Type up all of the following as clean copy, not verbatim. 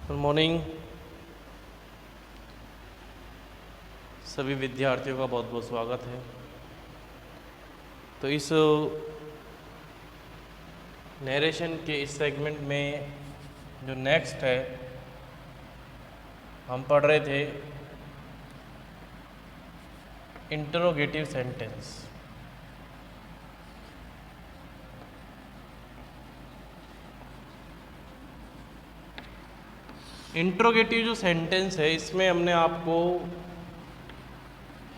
Good morning सभी विद्यार्थियों का बहुत बहुत स्वागत है। तो इस नरेशन के इस सेगमेंट में जो नेक्स्ट है हम पढ़ रहे थे इंटरोगेटिव सेंटेंस। इंटरोगेटिव जो सेंटेंस है इसमें हमने आपको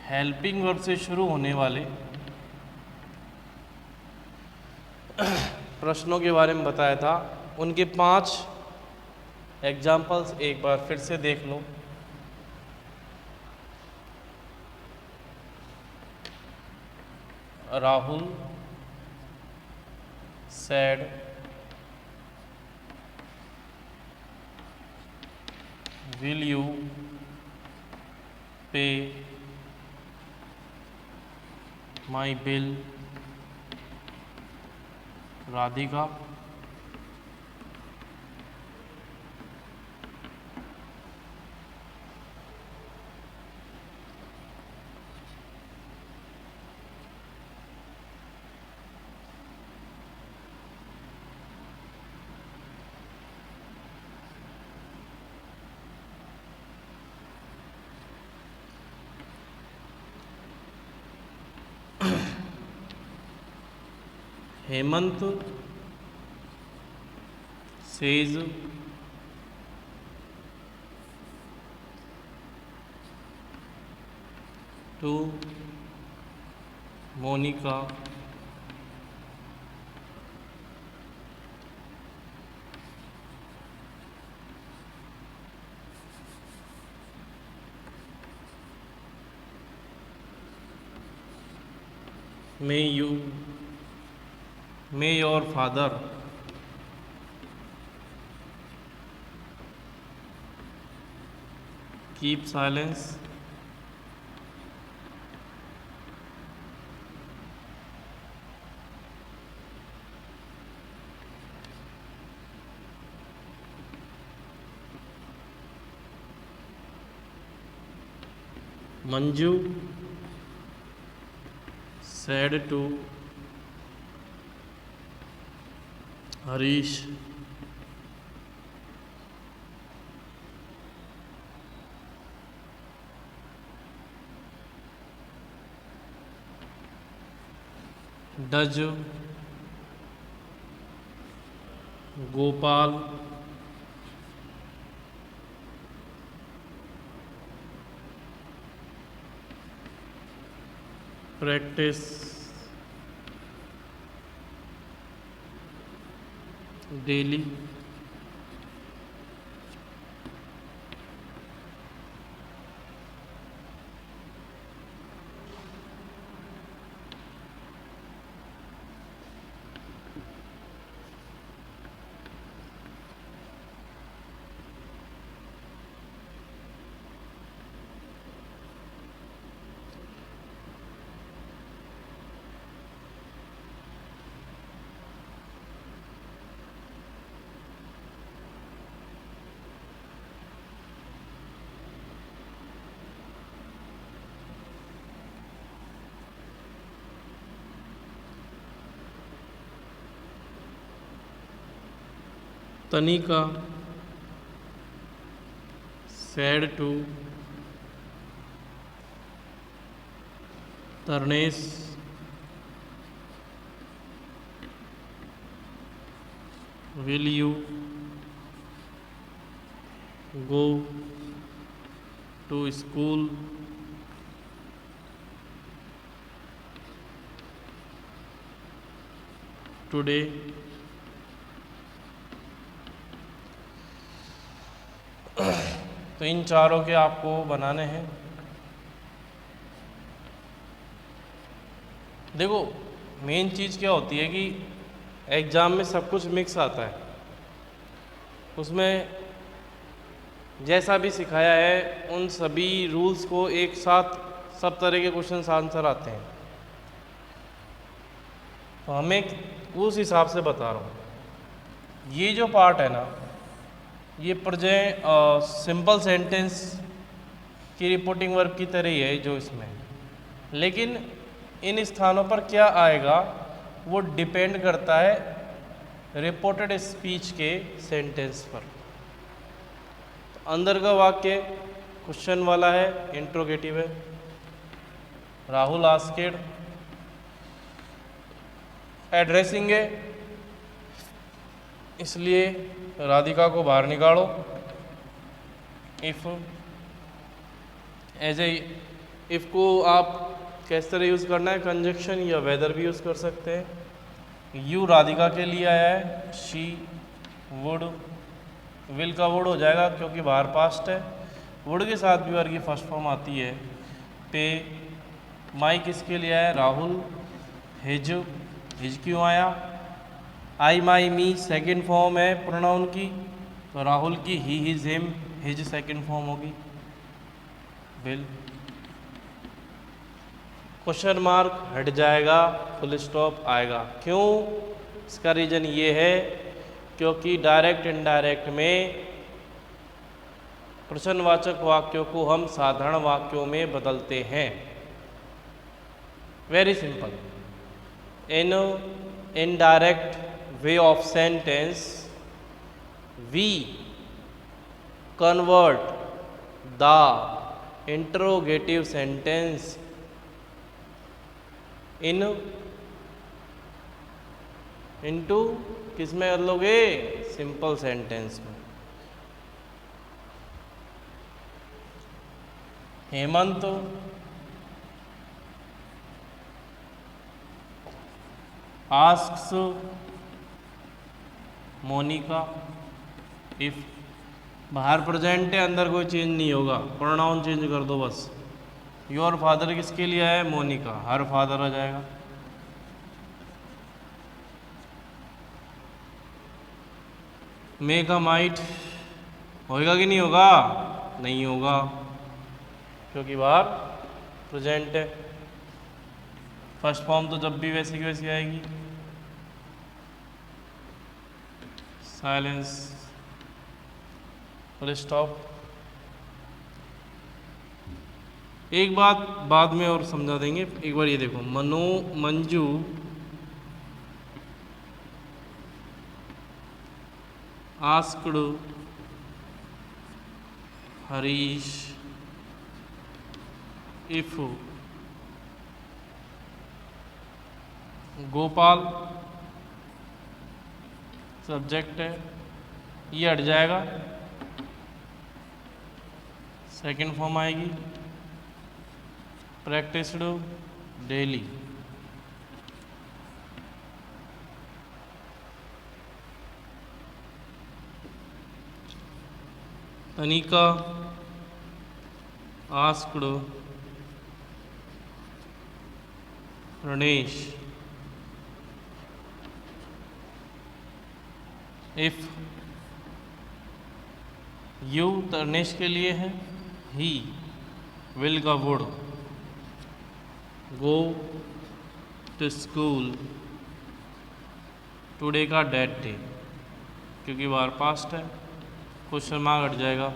हेल्पिंग वर्ब से शुरू होने वाले प्रश्नों के बारे में बताया था। उनके 5 एग्जाम्पल्स एक बार फिर से देख लो। Rahul said will you pay my bill? Radhika Hemant says to Monika may your father keep silence? Manju said to Harish does Gopal practice daily? Tanika said to Tarnesh will you go to school today? तो इन चारों के आपको बनाने हैं। देखो main चीज़ क्या होती है कि एग्ज़ाम में सब कुछ मिक्स आता है, उसमें जैसा भी सिखाया है उन सभी रूल्स को एक साथ सब तरह के क्वेश्चन आंसर आते हैं। तो हमें उस हिसाब से बता रहा हूँ। ये जो पार्ट है ना ये प्रेजेंट सिंपल सेंटेंस की रिपोर्टिंग वर्ब की तरह ही है जो इसमें है। लेकिन इन स्थानों पर क्या आएगा वो डिपेंड करता है रिपोर्टेड स्पीच के सेंटेंस पर। तो अंदर का वाक्य क्वेश्चन वाला है, इंट्रोगेटिव है। राहुल आस्केड, एड्रेसिंग है, इसलिए राधिका को बाहर निकालो। इफ एज ए इफ को आप किस तरह यूज़ करना है, कंजक्शन या वेदर भी यूज़ कर सकते हैं। यू राधिका के लिए आया है, शी वुड, विल का वुड हो जाएगा क्योंकि बाहर पास्ट है। वुड के साथ भी वर्ग की फर्स्ट फॉर्म आती है। पे माई किसके लिए आया, राहुल। हिज, हिज क्यों आया, I my me second form है प्रोनाउन की, तो राहुल की he his him, his second form होगी। विल, क्वेश्चन मार्क हट जाएगा, फुल स्टॉप आएगा। क्यों, इसका रीज़न ये है क्योंकि डायरेक्ट इनडायरेक्ट में प्रश्नवाचक वाक्यों को हम साधारण वाक्यों में बदलते हैं। Very simple. In indirect way of sentence we convert the interrogative sentence into किस में बदलोगे, सिंपल सेंटेंस में। हेमंत आस्क्स मोनिका। इफ बाहर प्रेजेंट है, अंदर कोई चेंज नहीं होगा, प्रोनाउन चेंज कर दो बस। योर फादर किसके लिए है, मोनिका, हर फादर आ जाएगा। मेक अ माइट होएगा कि नहीं होगा, नहीं होगा क्योंकि बाहर प्रेजेंट है। फर्स्ट फॉर्म तो जब भी वैसी की वैसी आएगी। Silence, full stop. एक बात बाद में और समझा देंगे, एक बार ये देखो। मनो, Manju asked Harish if Gopal, subject है, ये हट जाएगा, सेकंड फॉर्म आएगी। Practised daily, Anika asked Ranesh if you, Ranesh के लिए है, ही विल का would, go to school, today का डेट डे क्योंकि बार पास्ट है, क्वेश्चन मार्क हट जाएगा।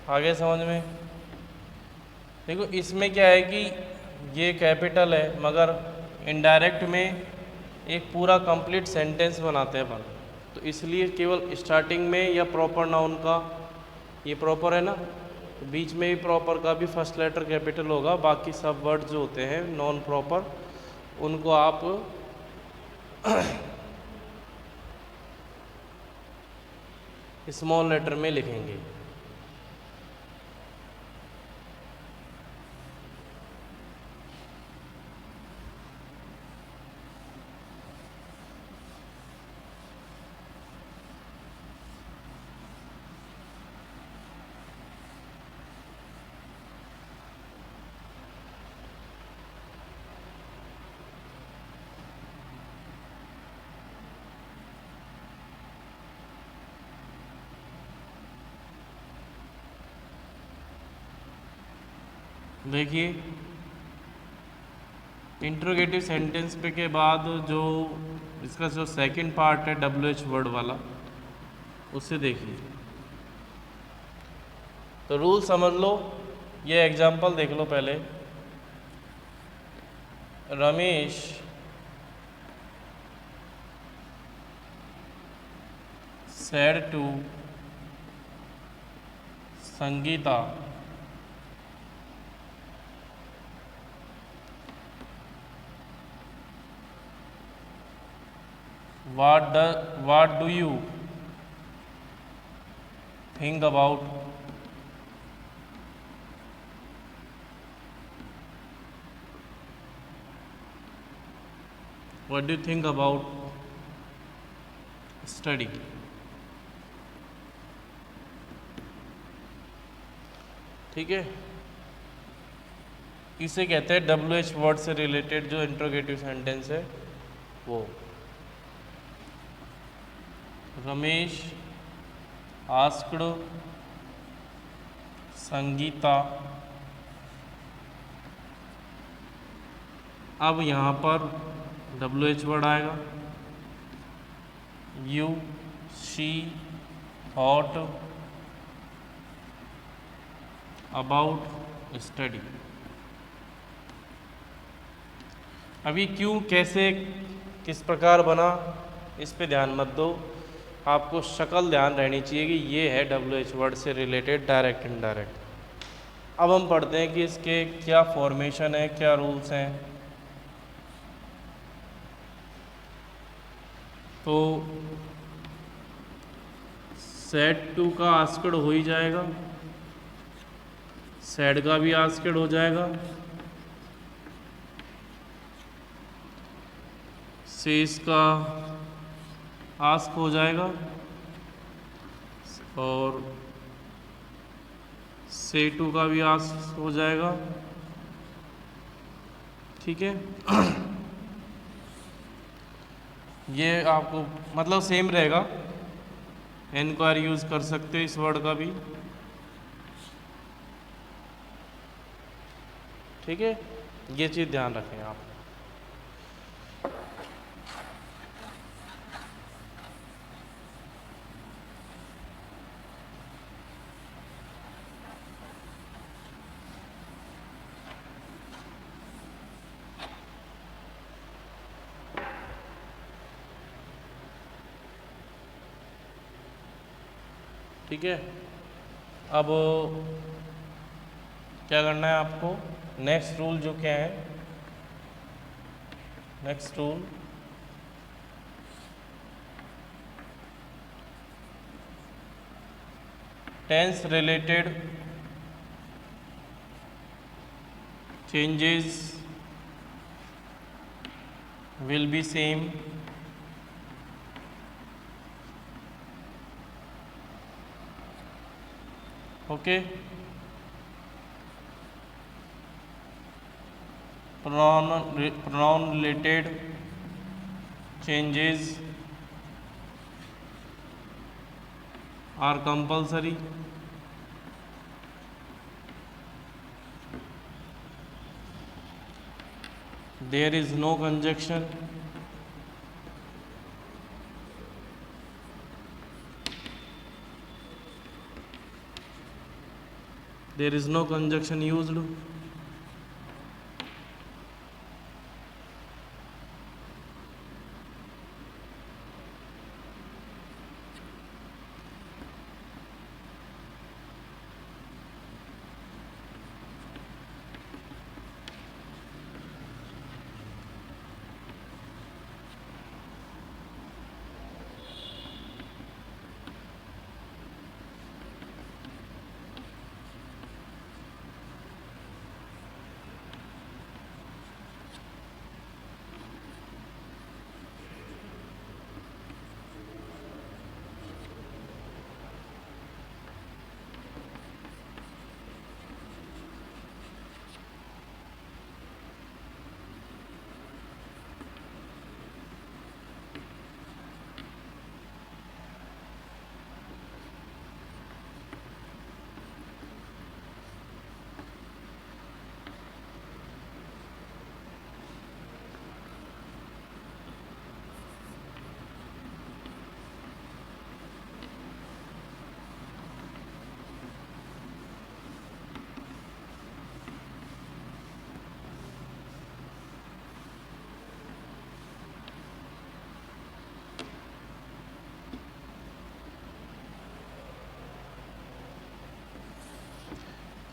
आगे समझ में देखो, इसमें क्या है कि ये कैपिटल है मगर इनडायरेक्ट में एक पूरा कंप्लीट सेंटेंस बनाते हैं अपन, तो इसलिए केवल स्टार्टिंग में या प्रॉपर नाउन का, ये प्रॉपर है ना, तो बीच में भी प्रॉपर का भी फर्स्ट लेटर कैपिटल होगा। बाकी सब वर्ड जो होते हैं नॉन प्रॉपर उनको आप स्मॉल लेटर में लिखेंगे। देखिए, इंट्रोगेटिव सेंटेंस पे के बाद जो इसका जो सेकंड पार्ट है WH वर्ड वाला, उससे देखिए। तो रूल समझ लो, ये एग्जाम्पल देख लो पहले। Ramesh said to Sangeeta what do you think about study? ठीक है, इसे कहते हैं WH वर्ड से रिलेटेड जो इंट्रोगेटिव सेंटेंस है वो। रमेश आस्क्ड संगीता। अब यहाँ पर WH वर्ड आएगा। You she thought about study. अभी क्यों, कैसे, किस प्रकार बना, इस पे ध्यान मत दो, आपको शक्ल ध्यान रहनी चाहिए कि ये है WH वर्ड से रिलेटेड डायरेक्ट इनडायरेक्ट। अब हम पढ़ते हैं कि इसके क्या फॉर्मेशन है, क्या रूल्स हैं। तो सेड टू का आस्क्ड हो ही जाएगा, सेड का भी आस्क्ड हो जाएगा, सेस का आस्क हो जाएगा और से टू का भी आस्क हो जाएगा। ठीक है, ये आपको मतलब सेम रहेगा। इंक्वायरी यूज़ कर सकते हो इस वर्ड का भी। ठीक है, ये चीज़ ध्यान रखें आप। ठीक है, अब क्या करना है आपको, नेक्स्ट रूल जो क्या है, next rule tense related changes will be same. Okay, pronoun related changes are compulsory। There is no conjunction। There is no conjunction used।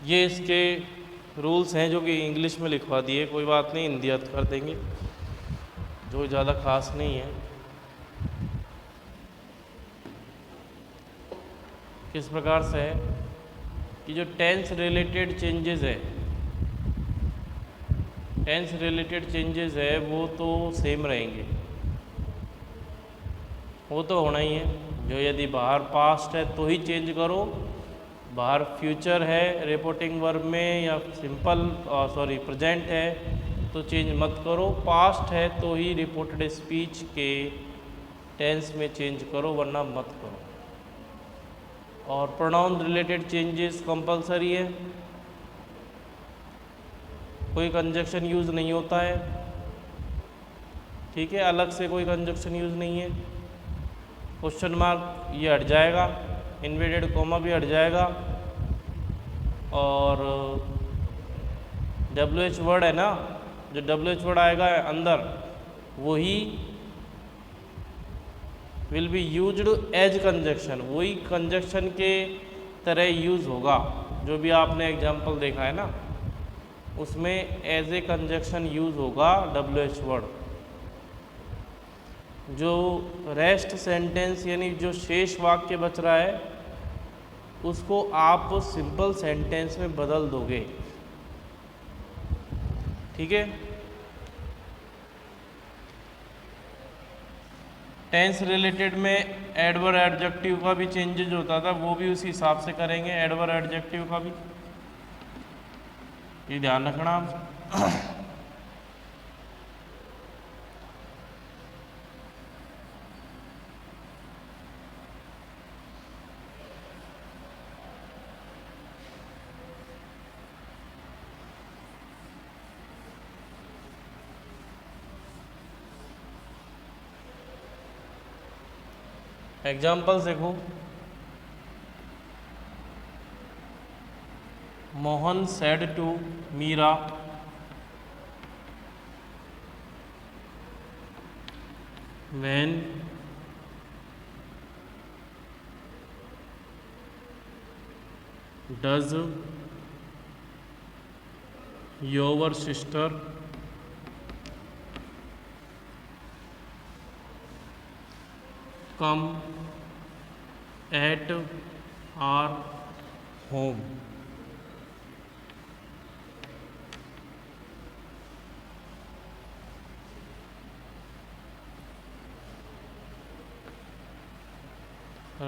ये इसके रूल्स हैं जो कि इंग्लिश में लिखवा दिए, कोई बात नहीं, हिंदी याद कर देंगे, जो ज़्यादा खास नहीं है। किस प्रकार से है कि जो टेंस रिलेटेड चेंजेस है, टेंस रिलेटेड चेंजेस है वो तो सेम रहेंगे, वो तो होना ही है। जो यदि बाहर पास्ट है तो ही चेंज करो, बाहर फ्यूचर है रिपोर्टिंग वर्ब में या सिंपल प्रेजेंट है तो चेंज मत करो, पास्ट है तो ही रिपोर्टेड स्पीच के टेंस में चेंज करो, वरना मत करो। और प्रोनाउन रिलेटेड चेंजेस कंपलसरी है, कोई कंजक्शन यूज़ नहीं होता है, ठीक है, अलग से कोई कंजक्शन यूज़ नहीं है। क्वेश्चन मार्क ये हट जाएगा, इन्वर्टेड कॉमा भी हट जाएगा, और WH वर्ड है ना, जो WH वर्ड आएगा अंदर वही will be used as conjunction, वही कंजक्शन के तरह यूज़ होगा। जो भी आपने एग्जाम्पल देखा है ना उसमें एज ए कंजक्शन यूज़ होगा WH वर्ड। जो रेस्ट सेंटेंस यानी जो शेष वाक्य बच रहा है उसको आप सिंपल सेंटेंस में बदल दोगे, ठीक है। टेंस रिलेटेड में एडवर्ब एडजेक्टिव का भी चेंजेज होता था, वो भी उसी हिसाब से करेंगे, एडवर्ब एडजेक्टिव का भी, ये ध्यान रखना आप। एग्जाम्पल देखो, Mohan said to Meera when does your sister come at our home.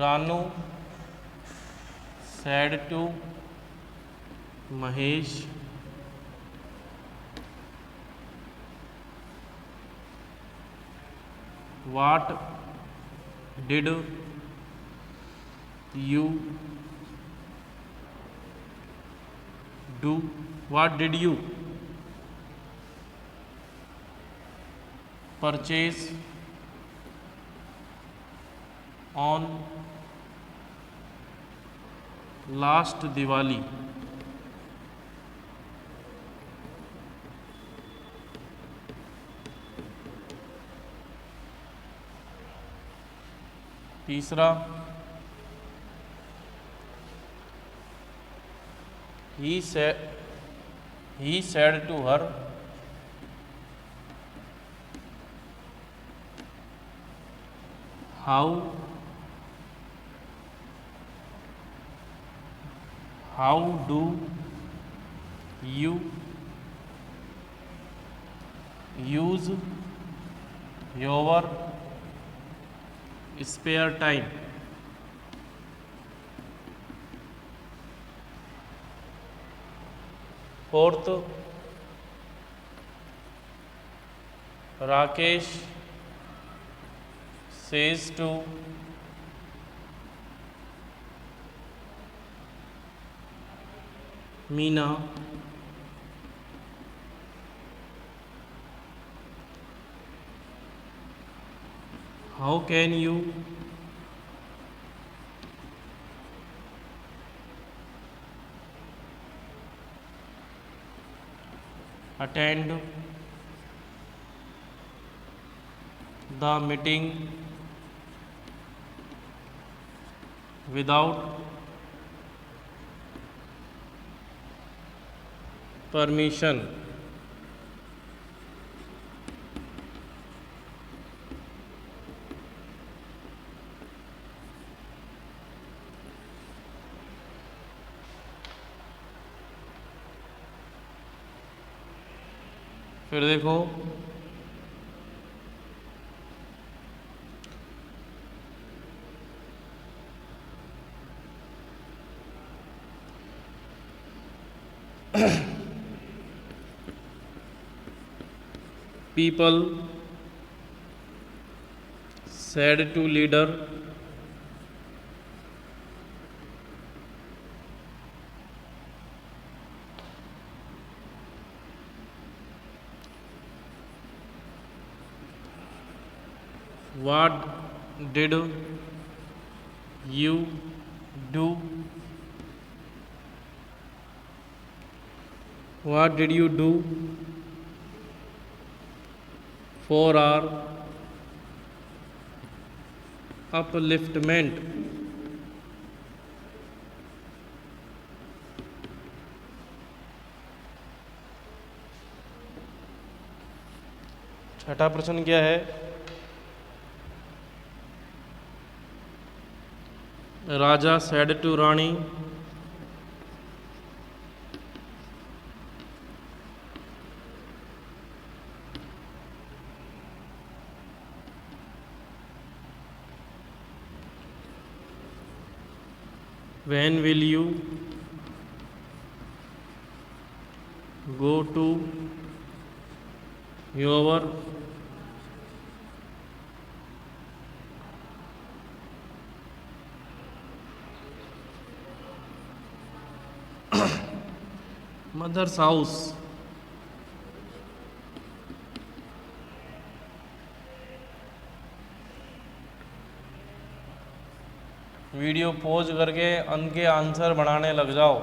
Ranu said to Mahesh what did you do, what did you purchase on last Diwali. तीसरा, he said to her how do you use your spare time। Fourth, Rakesh says to Meena how can you attend the meeting without permission. फिर देखो people said to leader what did you do, what did you do for our upliftment। छठा प्रश्न क्या है? Raja said to Rani when will you go to your mother's house. Video pause करके उनके answer बनाने लग जाओ।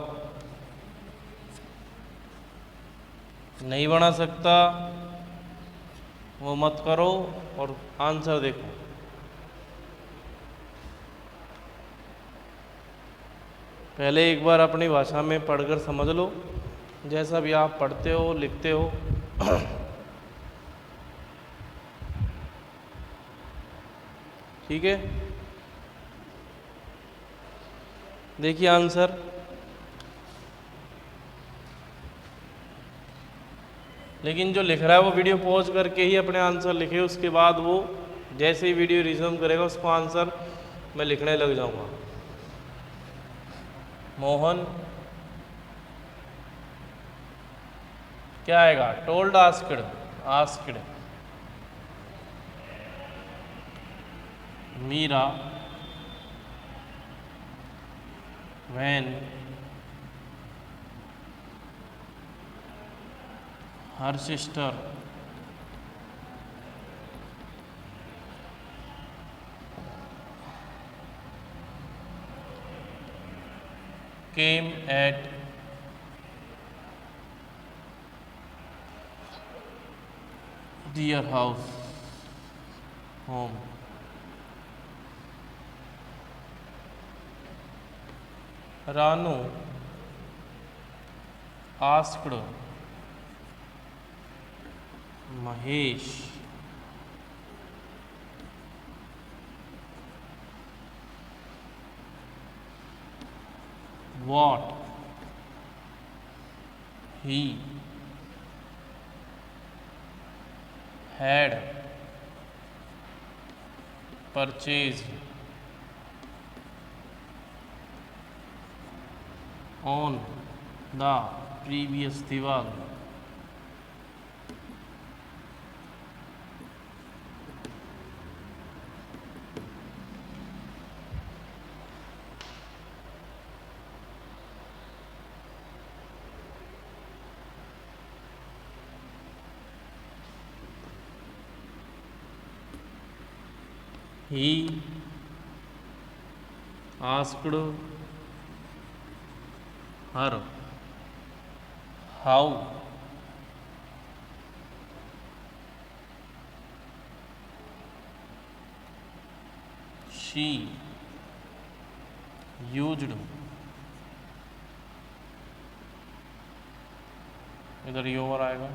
नहीं बना सकता वो मत करो और आंसर देखो। पहले एक बार अपनी भाषा में पढ़कर समझ लो, जैसा भी आप पढ़ते हो लिखते हो। ठीक है, देखिए आंसर। लेकिन जो लिख रहा है वो वीडियो पॉज करके ही अपने आंसर लिखे, उसके बाद वो जैसे ही वीडियो रिज्यूम करेगा उसको आंसर मैं लिखने लग जाऊंगा। मोहन क्या आएगा? Told, asked, asked. Meera when her sister came at their house home। Ranu asked Mahesh what he had purchased on the previous Diwali। He asked her how she used इधर योवर आएगा।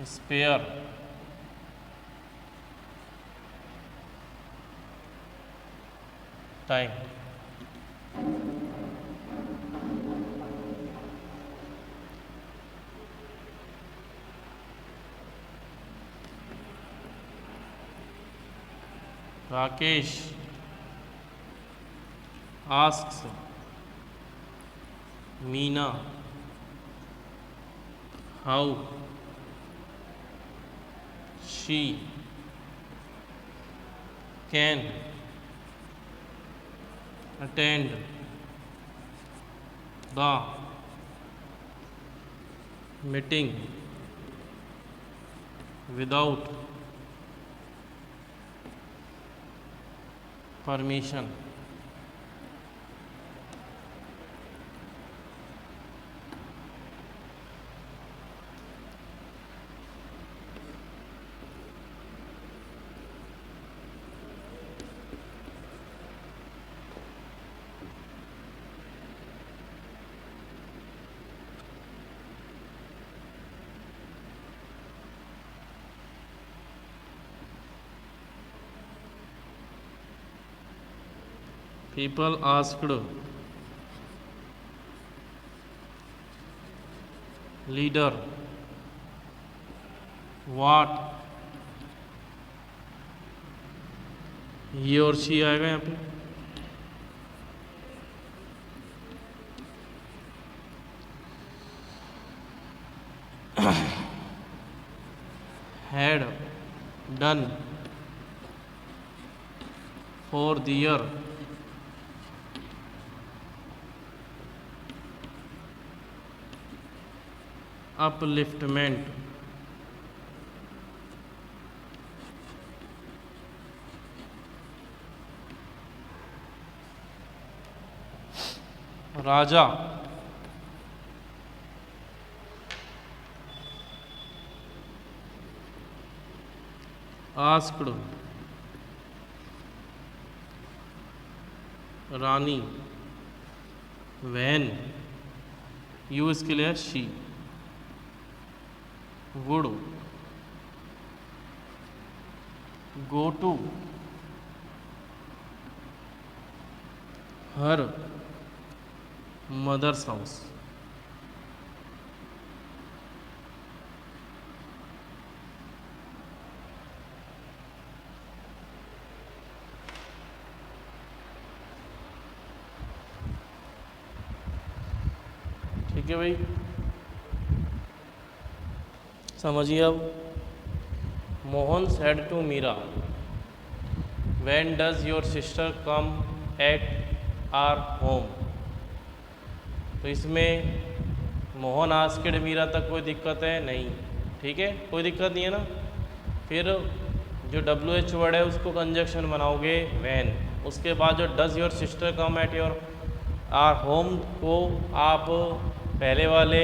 Spare, time. Rakesh asks Meena how she can attend the meeting without permission. People asked leader what he or she आएगा यहाँ पे। had done for their upliftment. Raja asked Rani when you इसके लिए she would go to her mother's house. ठीक है भाई, समझिए। अब Mohan said to Meera when does your sister come at our home. तो इसमें मोहन आस्क्ड मीरा तक कोई दिक्कत है नहीं, ठीक है, कोई दिक्कत नहीं है ना। फिर जो WH वर्ड है उसको कंजक्शन बनाओगे व्हेन, उसके बाद जो does your sister come at your our home को आप पहले वाले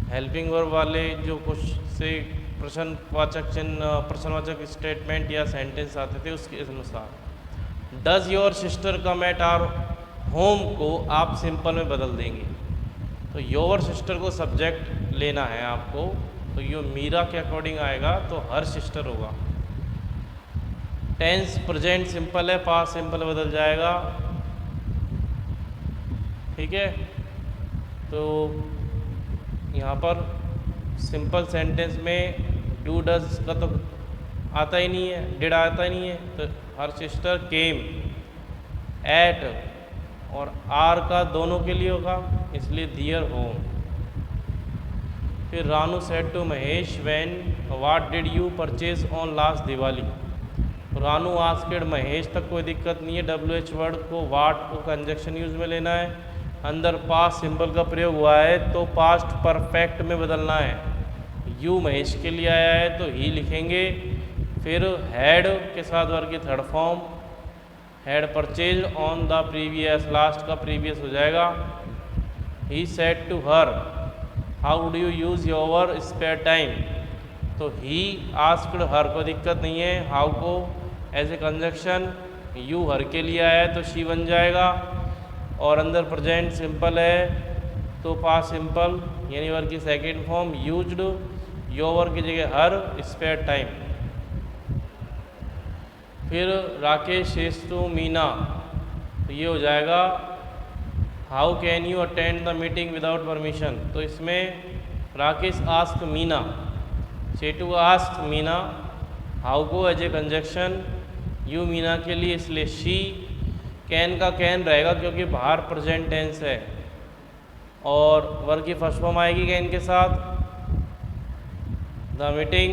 हेल्पिंग वर्ब वाले जो कुछ से प्रश्नवाचक चिन्ह, प्रश्नवाचक स्टेटमेंट या सेंटेंस आते थे उसके अनुसार does your sister come at our home को आप सिंपल में बदल देंगे। तो योर सिस्टर को सब्जेक्ट लेना है आपको, तो यो मीरा के अकॉर्डिंग आएगा तो हर सिस्टर होगा। टेंस प्रेजेंट सिंपल है, पास्ट सिंपल बदल जाएगा, ठीक है। तो यहाँ पर सिंपल सेंटेंस में डू डज का तो आता ही नहीं है, डिड आता ही नहीं है, तो हर सिस्टर केम एट और आर का दोनों के लिए होगा, इसलिए दियर होम। फिर Ranu said to Mahesh when what did you purchase on last Diwali. Ranu asked Mahesh तक कोई दिक्कत नहीं है, WH वर्ड को व्हाट को कंजक्शन यूज में लेना है। अंदर पास्ट सिंपल का प्रयोग हुआ है तो पास्ट परफेक्ट में बदलना है। यू महेश के लिए आया है तो ही लिखेंगे। फिर हैड के साथ वर्ग की third form, had purchase on the previous, last का प्रीवियस हो जाएगा। He said to her how do you use your spare time, तो ही आस्क्ड हर को दिक्कत नहीं है, हाउ को एज ए कंजक्शन, यू हर के लिए आया है तो शी बन जाएगा। और अंदर प्रेजेंट सिंपल है तो पास्ट सिंपल यानी वर्ब की second form used, your verb की जगह हर, स्पेयर टाइम। फिर राकेश सेज टू मीना, तो ये हो जाएगा how can you attend the meeting without permission. तो इसमें Rakesh ask Meena, said to ask Meena, how को as a conjunction, you Meena के लिए इसलिए शी, कैन का कैन रहेगा क्योंकि बाहर प्रेजेंट टेंस है, और वर्ब की फर्स्ट फॉर्म आएगी कैन के साथ, द मीटिंग,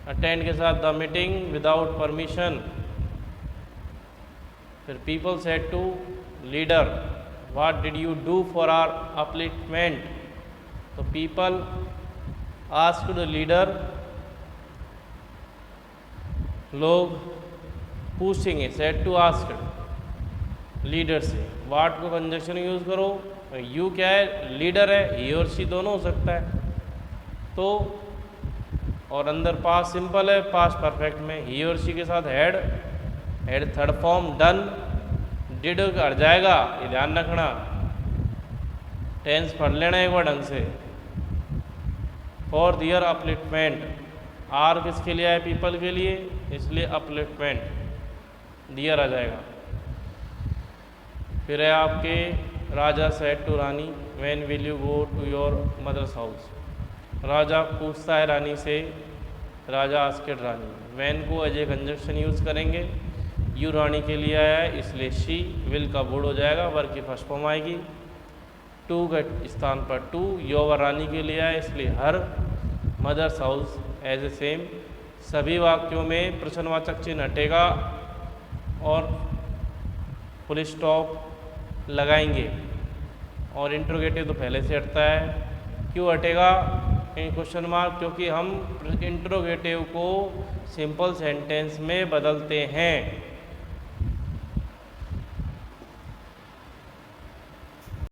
अटेंड के साथ द मीटिंग विदाउट परमिशन। फिर people said to leader what did you do for our upliftment, तो पीपल आस्क्ड लीडर, लोग पूछेंगे, सेड टू आस्क्ड लीडर से, वाट को कंजक्शन यूज़ करो, यू क्या है लीडर है, ही और शी दोनों हो सकता है, तो और अंदर पास्ट सिंपल है, पास्ट परफेक्ट में ही और शी के साथ had, had third form done, did हट जाएगा, ये ध्यान रखना, टेंस पढ़ लेना एक बार ढंग से। फॉर दियर अपलिफ्टमेंट, आर किसके लिए है, पीपल के लिए, इसलिए अपलिफ्टमेंट दियर आ जाएगा। फिर है आपके Raja said to Rani when will you go to your mother's house, Raja पूछता है रानी से, राजा आस्क्ड रानी, व्हेन को एज ए कंजक्शन यूज़ करेंगे, यू रानी के लिए आया है इसलिए शी, विल का वुड हो जाएगा, वर्ब की फर्स्ट फॉर्म आएगी, टू के स्थान पर टू, योर रानी के लिए आया इसलिए her, mother's house as a same. सभी वाक्यों में प्रश्नवाचक चिन्ह हटेगा और फुल स्टॉप लगाएंगे, और इंट्रोगेटिव तो पहले से हटता है। क्यों हटेगा क्वेश्चन मार्क, क्योंकि हम इंट्रोगेटिव को सिंपल सेंटेंस में बदलते हैं।